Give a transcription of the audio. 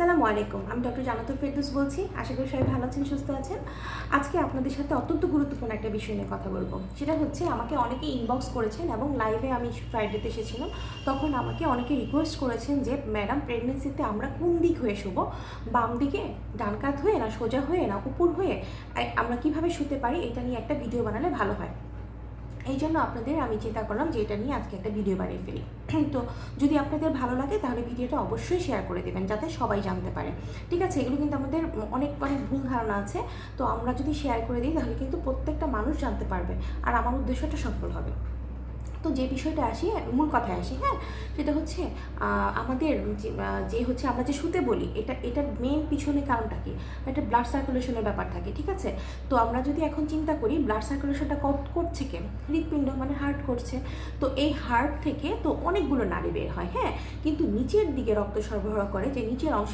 আসসালামু আলাইকুম। আমি ডক্টর জান্নাতুল ফেরদৌস বলছি। আশা করি সবাই ভালো আছেন, সুস্থ আছেন। আজকে আপনাদের সাথে অত্যন্ত গুরুত্বপূর্ণ একটা বিষয় নিয়ে কথা বলবো। সেটা হচ্ছে আমাকে অনেকে ইনবক্স করেছেন এবং লাইভে আমি ফ্রাইডেতে এসেছিলাম। তখন আমাকে অনেকে রিকোয়েস্ট করেছেন যে ম্যাডাম, প্রেগনেন্সিতে আমরা কোন দিক হয়ে শুবো? বাম দিকে, ডান কাত হয়ে, না সোজা হয়ে, না উপর হয়ে, আমরা কিভাবে শুতে পারি এটা নিয়ে একটা ভিডিও বানালে ভালো হয়। এই জন্য আপনাদের আমি চিন্তা করলাম যে এটা নিয়ে আজকে একটা ভিডিও বানিয়ে ফেলি। তো যদি আপনাদের ভালো লাগে তাহলে ভিডিওটা অবশ্যই শেয়ার করে দেবেন যাতে সবাই জানতে পারে। ঠিক আছে, এগুলো কিন্তু আমাদের অনেক অনেক ভুল ধারণা আছে। তো আমরা যদি শেয়ার করে দিই তাহলে কিন্তু প্রত্যেকটা মানুষ জানতে পারবে আর আমার উদ্দেশ্যটা সফল হবে। তো যে বিষয়টা আসি, মূল কথায় আসি, হ্যাঁ, সেটা হচ্ছে আমাদের যে হচ্ছে আমরা যে শুতে বলি, এটার মেন পিছনে কারণটা কি? একটা ব্লাড সার্কুলেশনের ব্যাপার থাকে, ঠিক আছে? তো আমরা যদি এখন চিন্তা করি ব্লাড সার্কুলেশনটা করছে কে? হৃৎপিণ্ড, মানে হার্ট করছে। তো এই হার্ট থেকে তো অনেকগুলো নাড়ি বের হয়, হ্যাঁ, কিন্তু নিচের দিকে রক্ত সরবরাহ করে যে নিচের অংশ